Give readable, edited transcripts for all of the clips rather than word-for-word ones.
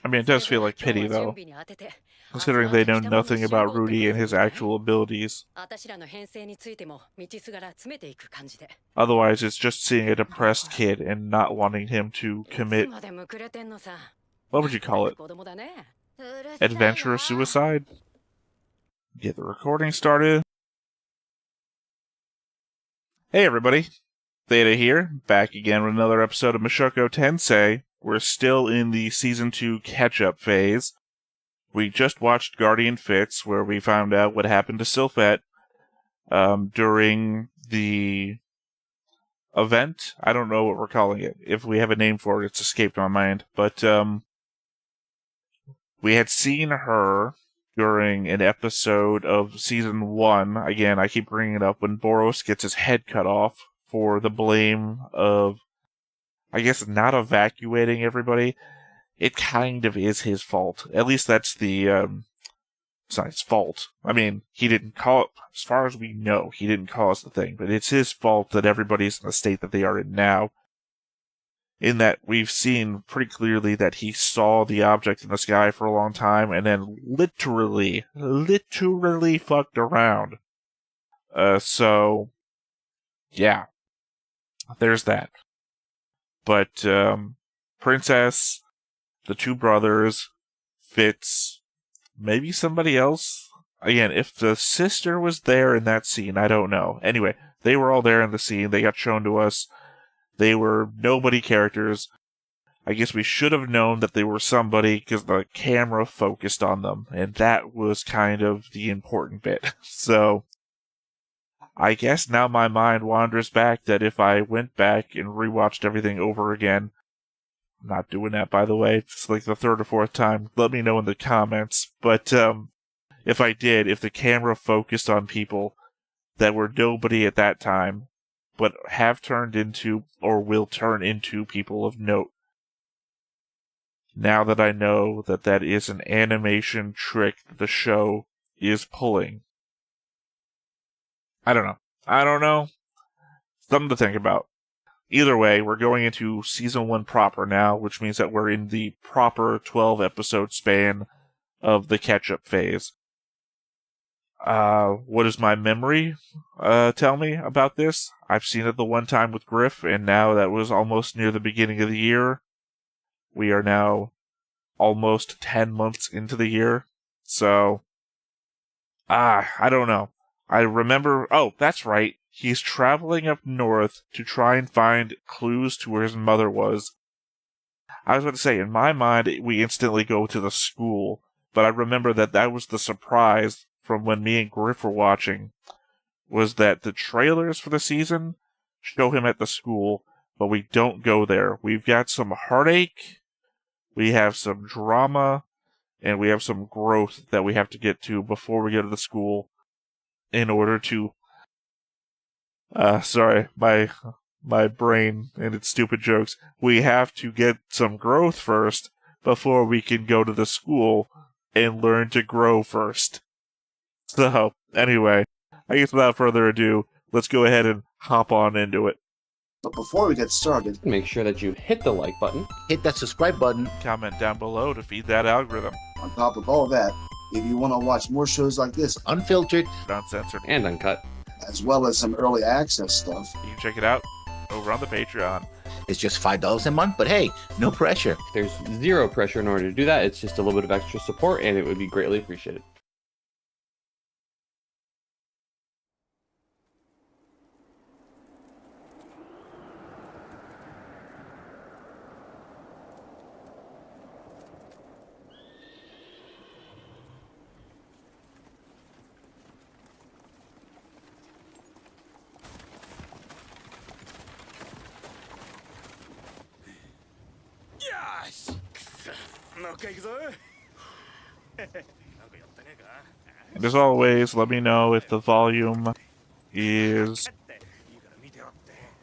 I mean, it does feel like pity, though, considering they know nothing about Rudy and his actual abilities. Otherwise, it's just seeing a depressed kid and not wanting him to commit, what would you call it? Adventurous suicide? Get the recording started. Hey everybody, Theta here, back again with another episode of Mushoku Tensei. We're still in the Season 2 catch-up phase. We just watched Guardian Fits, where we found out what happened to Sylphette during the event. I don't know what we're calling it. If we have a name for it, it's escaped my mind. But we had seen her during an episode of Season 1. Again, I keep bringing it up when Boros gets his head cut off for the blame of, I guess, not evacuating everybody. It kind of is his fault. At least that's the, it's not his fault. I mean, he didn't call it, as far as we know, he didn't cause the thing, but it's his fault that everybody's in the state that they are in now. In that we've seen pretty clearly that he saw the object in the sky for a long time and then literally fucked around. So, yeah. There's that. But, Princess, the two brothers, Fitz, maybe somebody else? Again, if the sister was there in that scene, I don't know. Anyway, they were all there in the scene. They got shown to us. They were nobody characters. I guess we should have known that they were somebody because the camera focused on them, and that was kind of the important bit. So, I guess now my mind wanders back that if I went back and rewatched everything over again, I'm not doing that, by the way. It's like the third or fourth time. Let me know in the comments. But if I did, if the camera focused on people that were nobody at that time, but have turned into, or will turn into, people of note. Now that I know that that is an animation trick that the show is pulling. I don't know. Something to think about. Either way, we're going into Season 1 proper now, which means that we're in the proper 12-episode span of the catch-up phase. What does my memory tell me about this? I've seen it the one time with Griff, and now that was almost near the beginning of the year. We are now almost 10 months into the year. So, I don't know. I remember, oh, that's right. He's traveling up north to try and find clues to where his mother was. I was about to say, in my mind, we instantly go to the school, but I remember that was the surprise from when me and Griff were watching, was that the trailers for the season show him at the school, but we don't go there. We've got some heartache, we have some drama, and we have some growth that we have to get to before we go to the school in order to... sorry, my brain and its stupid jokes. We have to get some growth first before we can go to the school and learn to grow first. So, anyway, I guess without further ado, let's go ahead and hop on into it. But before we get started, make sure that you hit the like button, hit that subscribe button, comment down below to feed that algorithm. On top of all that, if you want to watch more shows like this, unfiltered, uncensored, and uncut, as well as some early access stuff, you can check it out over on the Patreon. It's just $5 a month, but hey, no pressure. There's zero pressure in order to do that. It's just a little bit of extra support, and it would be greatly appreciated. And as always, let me know if the volume is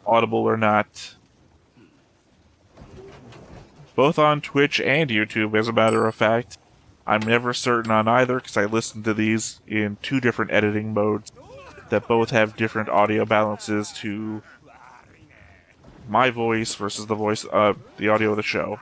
audible or not. Both on Twitch and YouTube, as a matter of fact. I'm never certain on either because I listen to these in two different editing modes that both have different audio balances to my voice versus the voice, the audio of the show.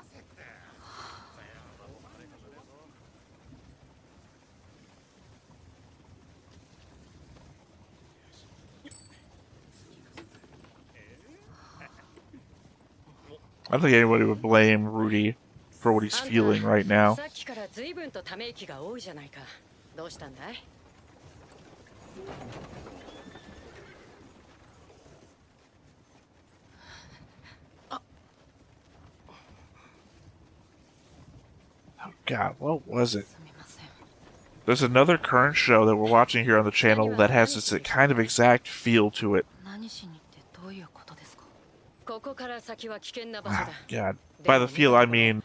don't think anybody would blame Rudy for what he's feeling right now. さっきから随分とため息が多いじゃないか。どうしたんだい? Oh God, what was it? There's another current show that we're watching here on the channel that has this kind of exact feel to it. Oh, God. By the feel, I mean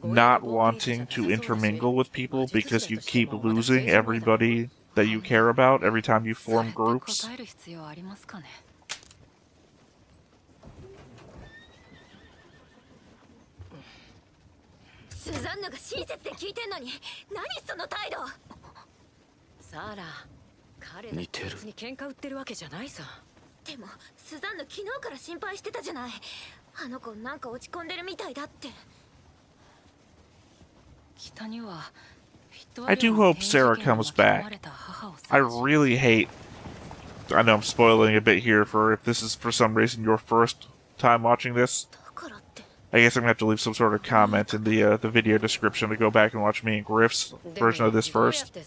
not wanting to intermingle with people because you keep losing everybody that you care about every time you form groups. I do hope Sarah comes back. I really hate... I know I'm spoiling a bit here for if this is for some reason your first time watching this. I guess I'm going to have to leave some sort of comment in the video description to go back and watch me and Griff's version of this first.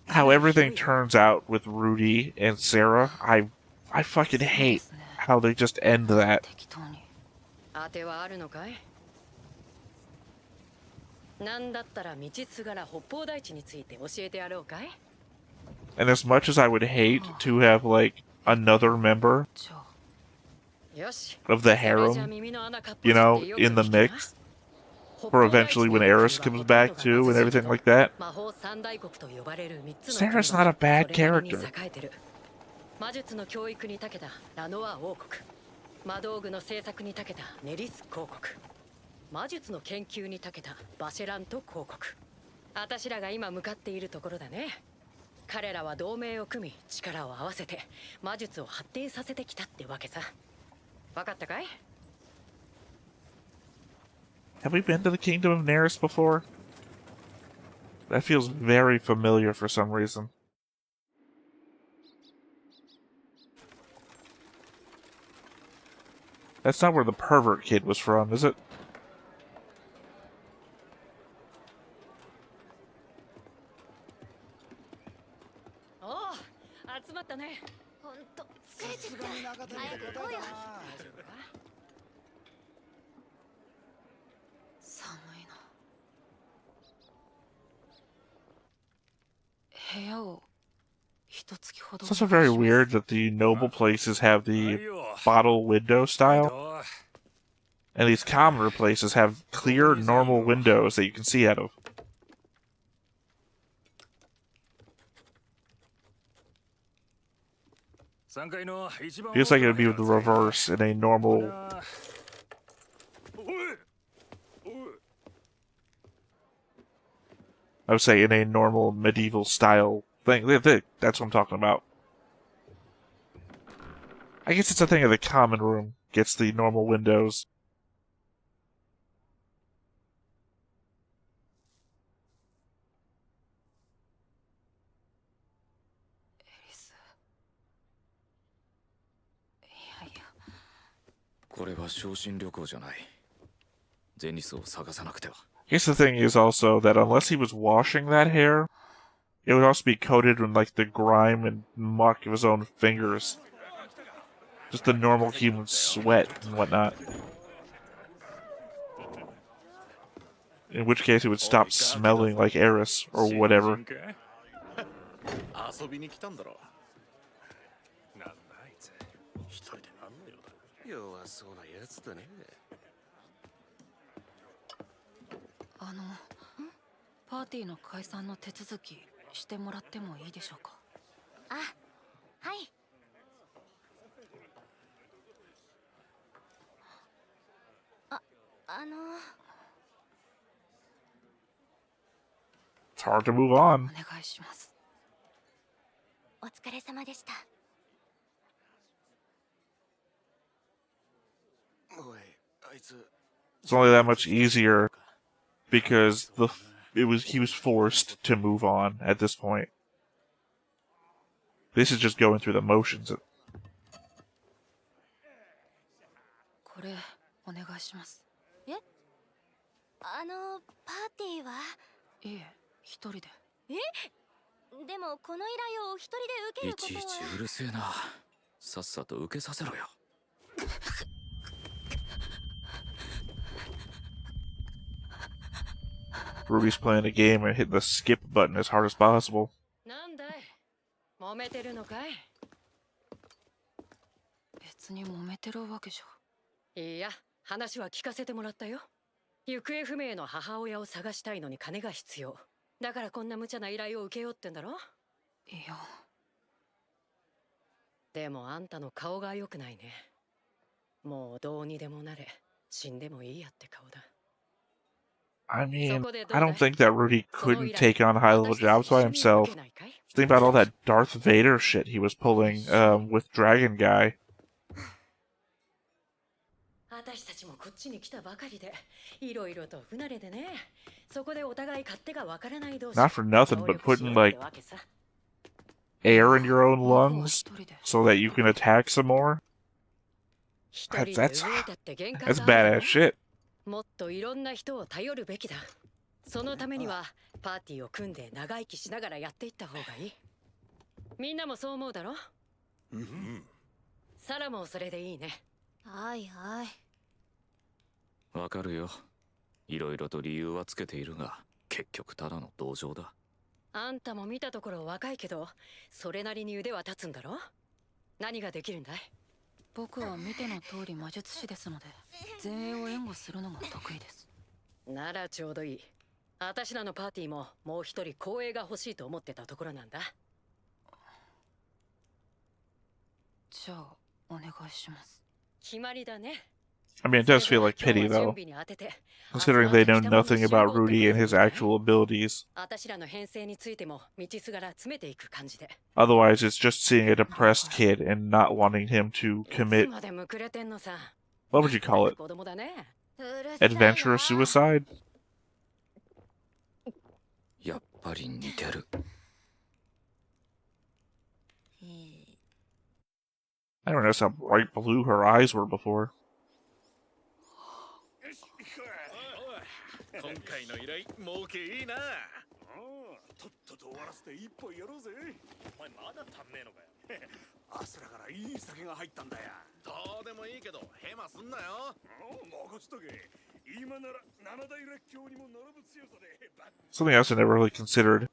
How everything turns out with Rudy and Sarah, I fucking hate how they just end that. And as much as I would hate to have, like, another member of the harem, you know, in the mix, for eventually when Eris comes back too and everything like that, Sarah's not a bad character. 魔術の研究に長けたバシェラント公国。私らが今向かっているところだね。彼らは同盟を組み、力を合わせて魔術を発展させてきたってわけさ。わかったかい? Have we been to the Kingdom of Neris before? That feels very familiar for some reason. That's not where the pervert kid was from, is it? Oh, 集まったね。ほんと疲れちゃった。早く行こうよ。寒いな。部屋を一月ほど。It's also very weird that the noble places have the bottle window style, and these commoner places have clear, normal windows that you can see out of. Feels like it would be the reverse in a normal... I would say in a normal medieval style thing. That's what I'm talking about. I guess it's a thing of the common room gets the normal windows. I guess the thing is also that unless he was washing that hair, it would also be coated in like the grime and muck of his own fingers. Just the normal human sweat and whatnot. In which case it would stop smelling like Eris or whatever. It's hard to move on. It's only that much easier because he was forced to move on at this point. This is just going through the motions. お願いします。パーティーは？いえ、一人で。でもこの依頼を一人で受けるいちいことは。ちうるせえな。さっさと受けさせろよ。Ruby's playing a game and hitting the skip button as hard as possible. なんだい、揉めてるのかい？別に揉めてるわけじゃ。いや、話は聞かせてもらったよ。行方不明の母親を探したいのに金が必要。だからこんな無茶な依頼を受けようってんだろ？いや。でもあんたの顔が良くないね。もうどうにでもなれ、死んでもいいやって顔だ。I mean, I don't think that Rudy couldn't take on high-level jobs by himself. Just think about all that Darth Vader shit he was pulling with Dragon Guy. 私たちもこっちに来たばかりで、いろいろと不慣れでね。そこでお互い勝手がわからない同士。 Not for nothing, but putting, like, air in your own lungs so that you can attack some more? That's badass shit. もっといろんな人を頼るべきだ。そのためにはパーティーを組んで長生きしながらやっていった方がいい。みんなもそう思うだろ？サラもそれでいいね。はいはい。わかるよ。いろいろと理由はつけているが、結局ただの同情だ。あんたも見たところ若いけど、それなりに腕は立つんだろ？何ができるんだい？僕は見ての通り魔術師ですので、前衛を援護するのが得意です。ならちょうどいい。私らのパーティーももう一人後衛が欲しいと思ってたところなんだ。じゃあお願いします。決まりだね。I mean, it does feel like pity, though, considering they know nothing about Rudy and his actual abilities. Otherwise, it's just seeing a depressed kid and not wanting him to commit, what would you call it? Adventure or suicide? やっぱり似てる。I don't notice how bright blue her eyes were before. 今回の依頼儲けいいな。とっとと終わらせて一本やろうぜ。お前まだ足んねえのかよ。アスラからいい酒が入ったんだよ。どうでもいいけどヘマすんなよ。任せとけ。今なら七大列強にも並ぶ強さで。Something else I never really considered.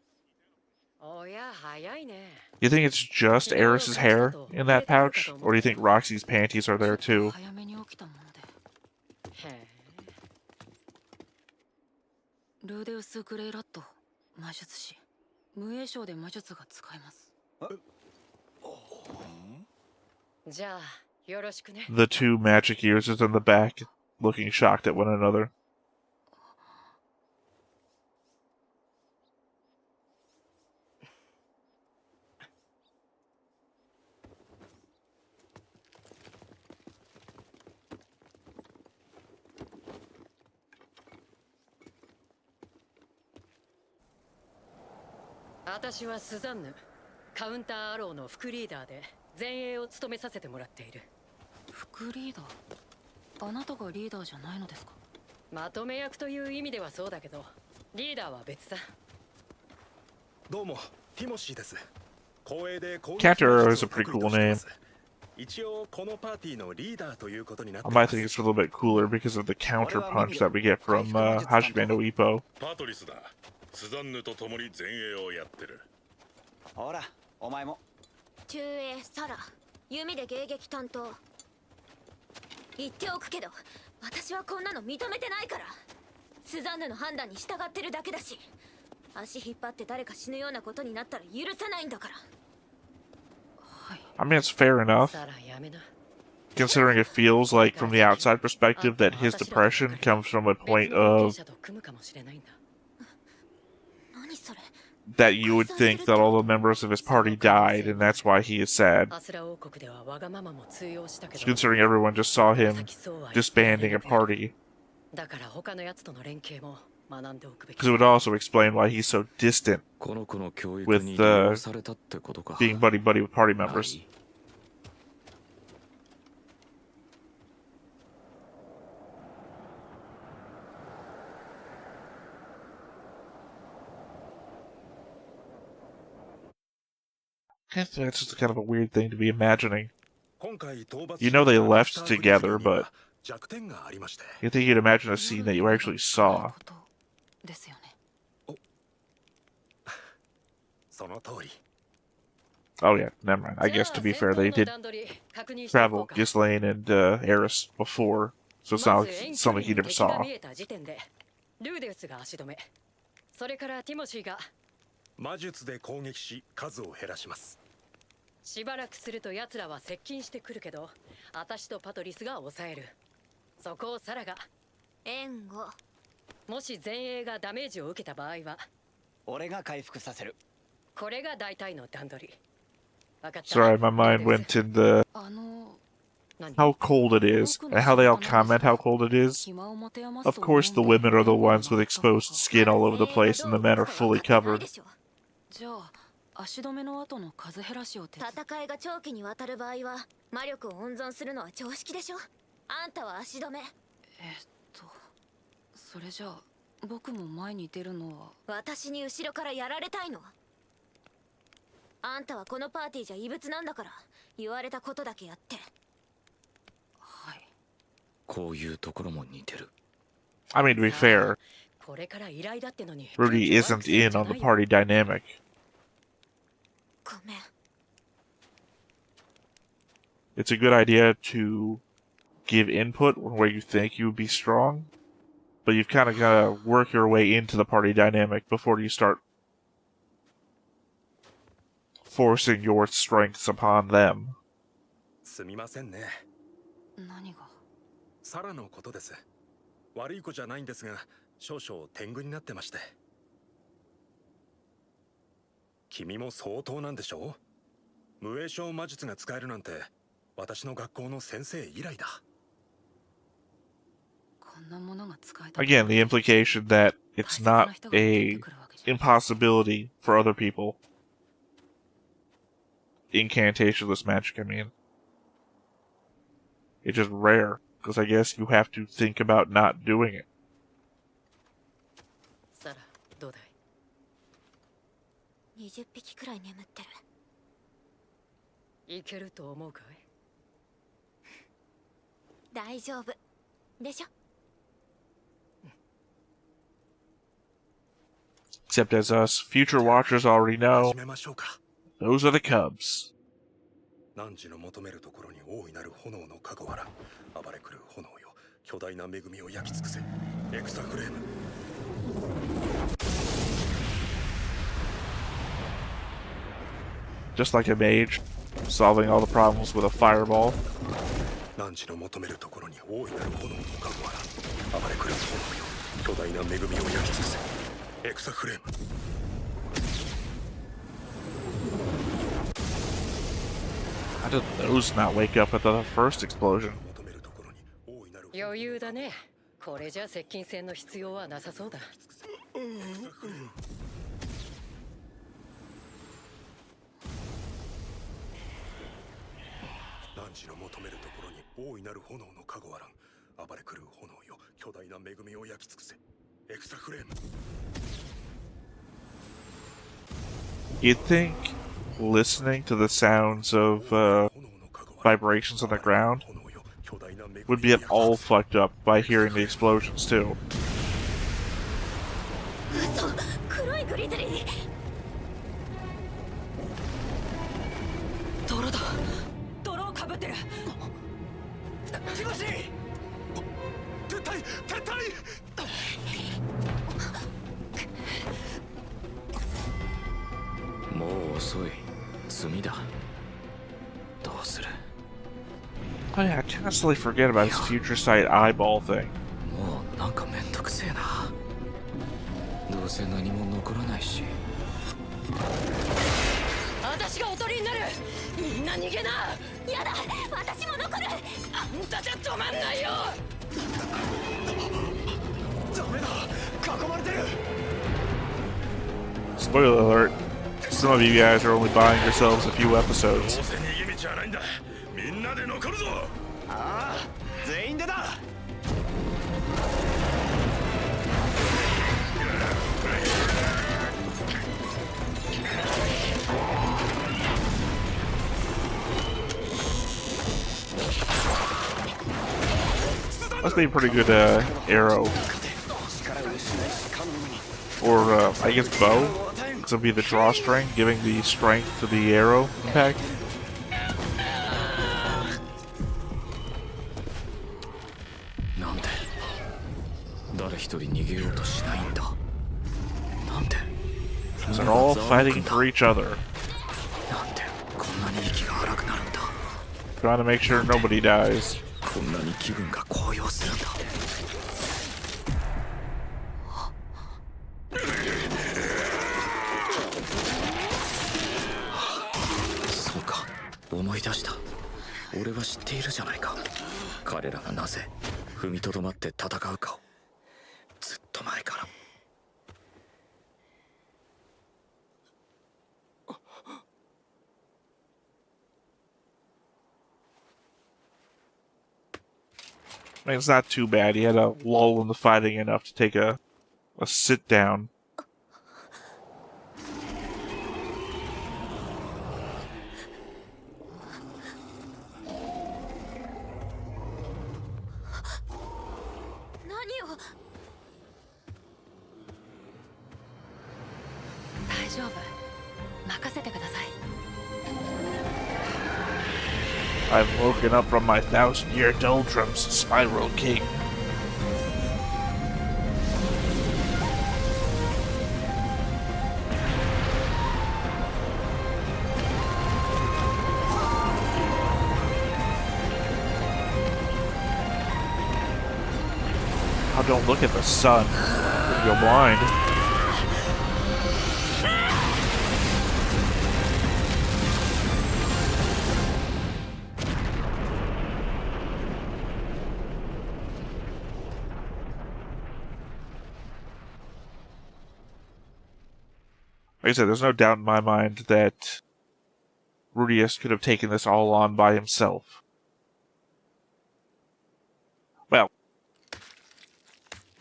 You think it's just Eris's hair in that pouch? Or do you think Roxy's panties are there too? ルデウス・グレイラット、魔術師。無影章で魔術が使えます。The two magic users in the back, looking shocked at one another. 私はスザンヌ、カウンターアローの副リーダーで前衛を務めさせてもらっている。副リーダー？あなたがリーダーじゃないのですか？まとめ役という意味ではそうだけど、リーダーは別さ。どうも、ティモシーです。光栄で Captor is a pretty cool name. 一応このパーティーのリーダーということになって I might think it's a little bit cooler because of the counter punch that we get from Hajime no Ippo. パトリスだ。スザンヌと共に前衛をやってる。ほら、お前も。中衛サラ、弓で迎撃担当。言っておくけど、私はこんなの認めてないから。スザンヌの判断に従ってるだけだし、足引っ張って誰か死ぬようなことになったら許さないんだから。I mean, it's fair enough, considering it feels like, from the outside perspective, that his depression comes from a point of that you would think that all the members of his party died, and that's why he is sad. Considering everyone just saw him disbanding a party. Because it would also explain why he's so distant with being buddy-buddy with party members. That's just kind of a weird thing to be imagining. You know they left together, but you think you'd imagine a scene that you actually saw. Oh yeah, never mind. I guess to be fair, they did travel Ghislaine and Eris before, so it's not like something he never saw. それからティモシーが魔術で攻撃し数を減らします。しばらくすると奴らは接近してくるけど、私とパトリスが抑える。そこをサラが援護。もし前衛がダメージを受けた場合は俺が回復させる。これが大体の段取り。分かった。 Sorry, my mind went in the how cold it is, and how they all comment how cold it is. Of course, the women are the ones with exposed skin all over the place, and the men are fully covered. 戦いが長期にわたる場合は魔力を温存するのは常識でしょ。あんたは足止め。それじゃあ僕も前に出るのは。私に後ろからやられたいの。あんたはこのパーティーじゃ異物なんだから言われたことだけやって。はい。こういうところも似てる。I mean, to be fair, Rudy isn't in on the party dynamic. ごめん。 It's a good idea to give input where you think you would be strong, but you've kind of got to work your way into the party dynamic before you start forcing your strengths upon them. すみませんね。何が？サラのことです。悪い子じゃないんですが、少々天狗になってまして。君も相当なんでしょう？無影症魔術が使えるなんて私の学校の先生以来だ。 Again, the implication that it's not a impossibility for other people. Incantationless magic, I mean. It's just rare, because I guess you have to think about not doing it. サラ、どうだい？20匹くらい眠ってる。いけると思うかい？大丈夫でしょ。 Except as us future watchers already know, those are the cubs. 汝の求めるところに大いなる炎のかごわら、暴れくる炎よ、巨大な恵みを焼き尽くせ。エクサフレーム。 Just like a mage, solving all the problems with a fireball. 汝の求めるところに大いなる炎のかごわら、暴れくる炎よ、巨大な恵みを焼き尽くせ。エクサフレーム。 How did those not wake up at the first explosion? 余裕だね。これじゃ接近戦の必要はなさそうだ。汝の求めるところに大いなる炎のかごわらん、暴れくる炎よ、巨大な恵みを焼き尽くせ。エクサフレーム。 You'd think listening to the sounds of vibrations on the ground would be all fucked up by hearing the explosions too. 嘘、黒いグリズリー。泥だ。泥をかぶってる。ティモシー！撤退！撤退！ もう遅い。罪だ。どうする？ Oh yeah, I constantly forget about his future sight eyeball thing. もうなんかめんどくせえな。どうせ何も残らないし。私がおとりになる。みんな逃げな。やだ、私も残る。あんたじゃ止まんないよ。ダメだ、囲まれてる。 Spoiler alert. Some of you guys are only buying yourselves a few episodes. みんなで残るぞ。ああ、全員でだ。actually a pretty good arrow. Or, I guess bow. This will be the drawstring, giving the strength to the arrow impact. They're all fighting for each other. Trying to make sure nobody dies. I mean, it's not too bad. He had a lull in the fighting enough to take a sit down. I've woken up from my 1,000-year doldrums, Spiral King. Oh, don't look at the sun. You'll go blind. Like I said, there's no doubt in my mind that Rudeus could have taken this all on by himself. Well,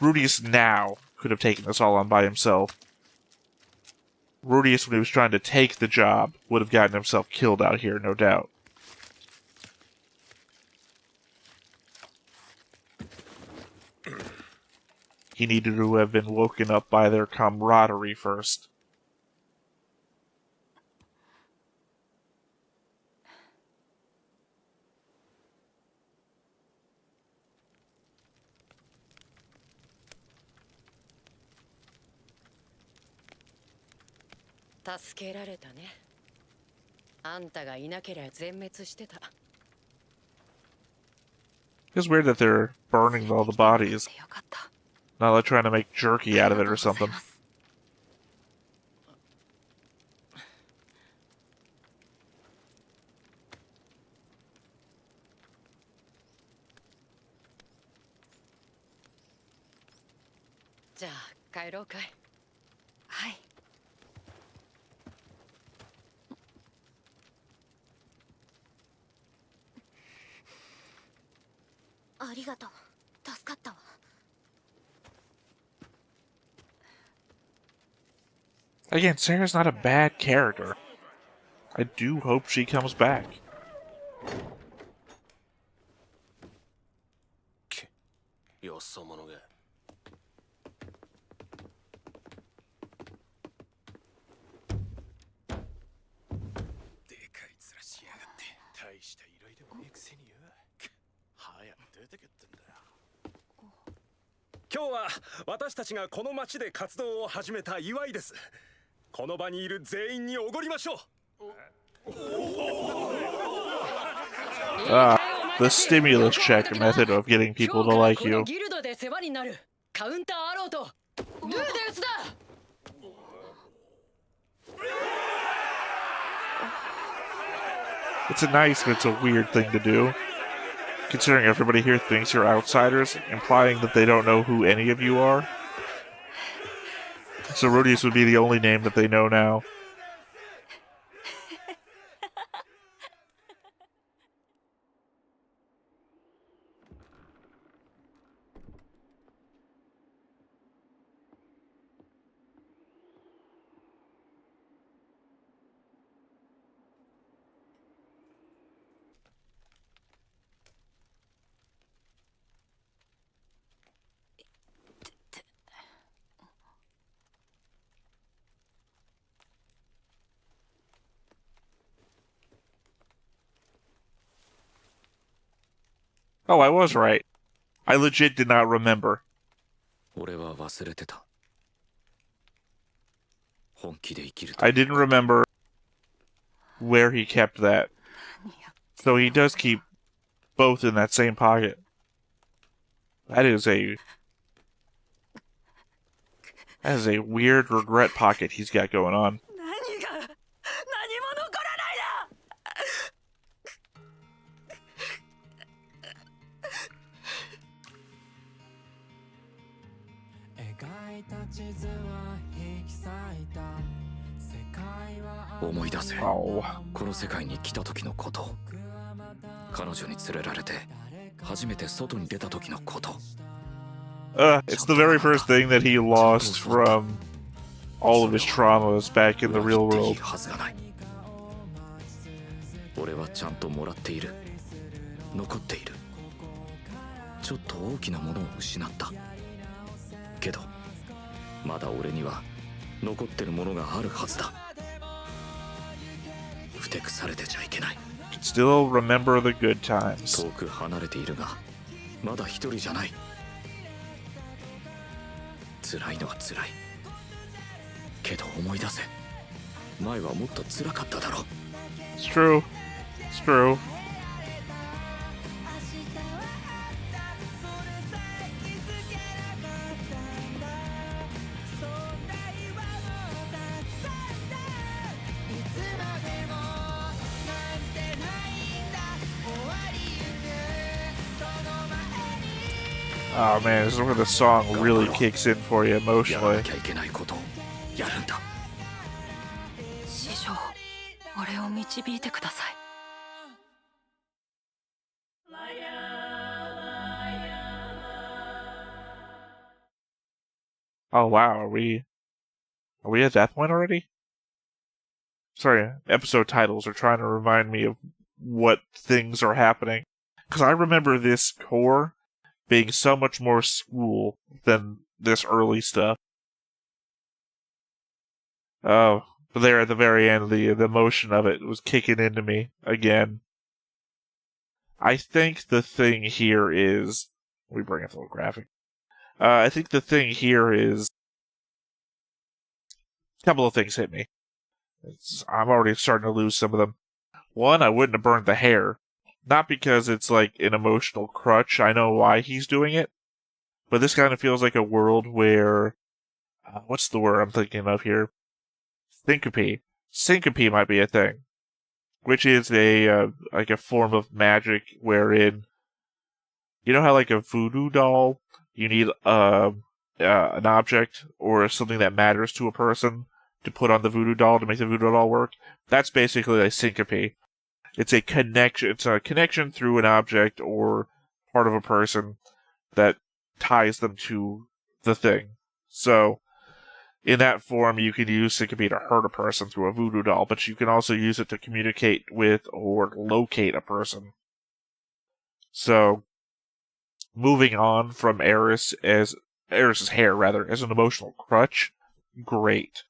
Rudeus now could have taken this all on by himself. Rudeus, when he was trying to take the job, would have gotten himself killed out here, no doubt. He needed to have been woken up by their camaraderie first. It's weird that they're burning all the bodies. Not like trying to make jerky out of it or something. Hi. ありがとう。助かったわ。Again, Sarah's not a bad character. I do hope she comes back. よそ者が。でかい面しやがって。大した依頼でもねえくせによ。早く出てけってんだよ。今日は私たちがこの町で活動を始めた祝いです。この場にいる全員におごりましょう。Ah, the stimulus check method of getting people to like you. It's a nice, but it's a weird thing to do. Considering everybody here thinks you're outsiders, implying that they don't know who any of you are. So Rudeus would be the only name that they know now. Oh, I was right. I legit did not remember. 俺は忘れてた。本気で生きると I didn't remember where he kept that. So he does keep both in that same pocket. That is a weird regret pocket he's got going on. 何が何も残らないだ。思い出せ。 Oh. この世界に来た時のこと。彼女に連れられて初めて外に出た時のこと。It's the very first thing that he lost from all of his traumas back in the real world. はずがない。俺はちゃんともらっている。残っている。ちょっと大きなものを失った。けど、まだ俺には残ってるものがあるはずだ。ふてくされてちゃいけない。Still remember the good times. 遠く離れているが、まだ一人じゃない。辛いのは辛い。けど思い出せ。前はもっと辛かっただろう。It's true. It's true. Oh man, this is where the song really kicks in for you emotionally. 師匠、俺を導いてください。Oh wow, are we at that point already? Sorry, episode titles are trying to remind me of what things are happening. Because I remember this core being so much more school than this early stuff. Oh, but there at the very end, the emotion of it was kicking into me again. I think the thing here is... Let me bring up the little graphic. I think the thing here is... A couple of things hit me. I'm already starting to lose some of them. One, I wouldn't have burned the hair. Not because it's like an emotional crutch, I know why he's doing it. But this kind of feels like a world where... what's the word I'm thinking of here? Syncope. Syncope might be a thing. Which is a form of magic wherein... You know how like a voodoo doll, you need an object or something that matters to a person to put on the voodoo doll to make the voodoo doll work? That's basically a syncope. It's a connection through an object or part of a person that ties them to the thing. So, in that form, you can use syncope to hurt a person through a voodoo doll, but you can also use it to communicate with or locate a person. So, moving on from Eris's hair, as an emotional crutch, great.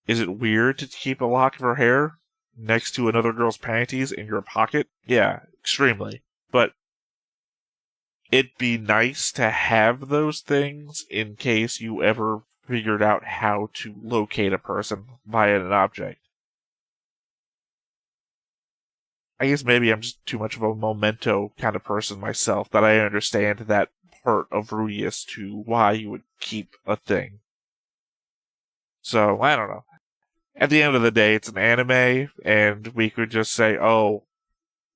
Is it weird to keep a lock of her hair next to another girl's panties in your pocket? Yeah, extremely. But it'd be nice to have those things in case you ever figured out how to locate a person via an object. I guess maybe I'm just too much of a memento kind of person myself that I understand that part of rudeus to why you would keep a thing. So, I don't know. At the end of the day, it's an anime, and we could just say, oh,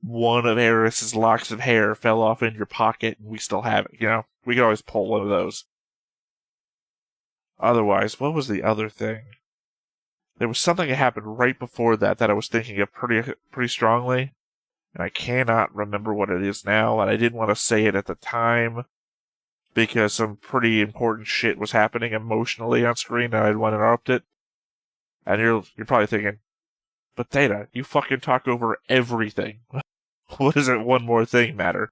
one of Eris's locks of hair fell off in your pocket, and we still have it, you know? We could always pull one of those. Otherwise, what was the other thing? There was something that happened right before that I was thinking of pretty strongly, and I cannot remember what it is now, and I didn't want to say it at the time, because some pretty important shit was happening emotionally on screen, and I didn't want to interrupt it. And you're probably thinking, but Theta, you fucking talk over everything. What does that one more thing matter?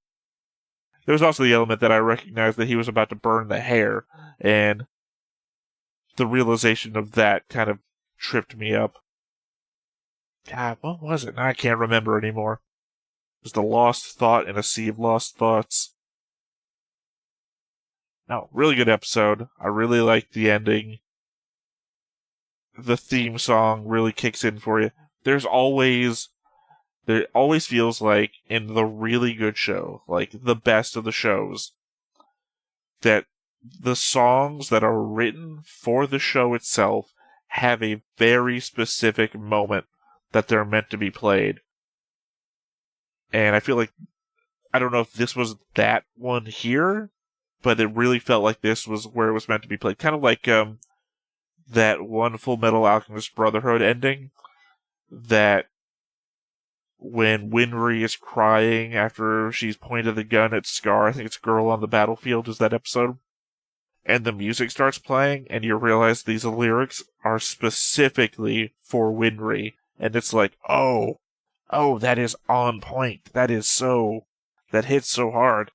There was also the element that I recognized that he was about to burn the hair, and the realization of that kind of tripped me up. God, what was it? I can't remember anymore. Just a lost thought in a sea of lost thoughts. No, really good episode. I really like the ending. The theme song really kicks in for you. There always feels like in the really good show, like the best of the shows, that the songs that are written for the show itself have a very specific moment that they're meant to be played. And I feel like, I don't know if this was that one here, but it really felt like this was where it was meant to be played. Kind of like that one Full Metal Alchemist Brotherhood ending, that when Winry is crying after she's pointed the gun at Scar, I think it's Girl on the Battlefield is that episode, and the music starts playing, and you realize these lyrics are specifically for Winry, and it's like, oh, that is on point. That hits so hard.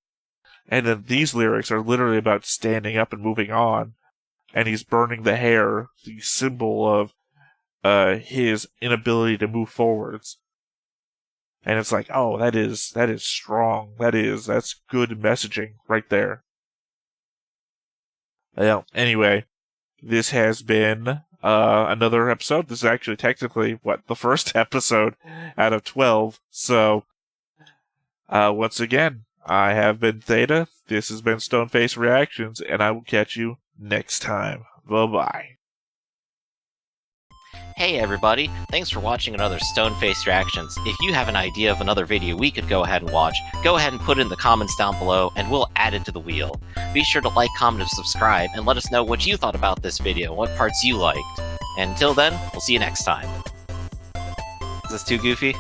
And then these lyrics are literally about standing up and moving on, and he's burning the hair, the symbol of his inability to move forwards. And it's like, oh, that is strong. That's good messaging right there. Well, anyway, this has been another episode. This is actually technically, the first episode out of 12. So, once again, I have been Theta. This has been Stoneface Reactions, and I will catch you next time. Bye-bye. Hey everybody, thanks for watching another Stoneface Reactions. If you have an idea of another video we could go ahead and watch, go ahead and put it in the comments down below and we'll add it to the wheel. Be sure to like, comment, and subscribe and let us know what you thought about this video, what parts you liked. And until then, we'll see you next time. Is this too goofy?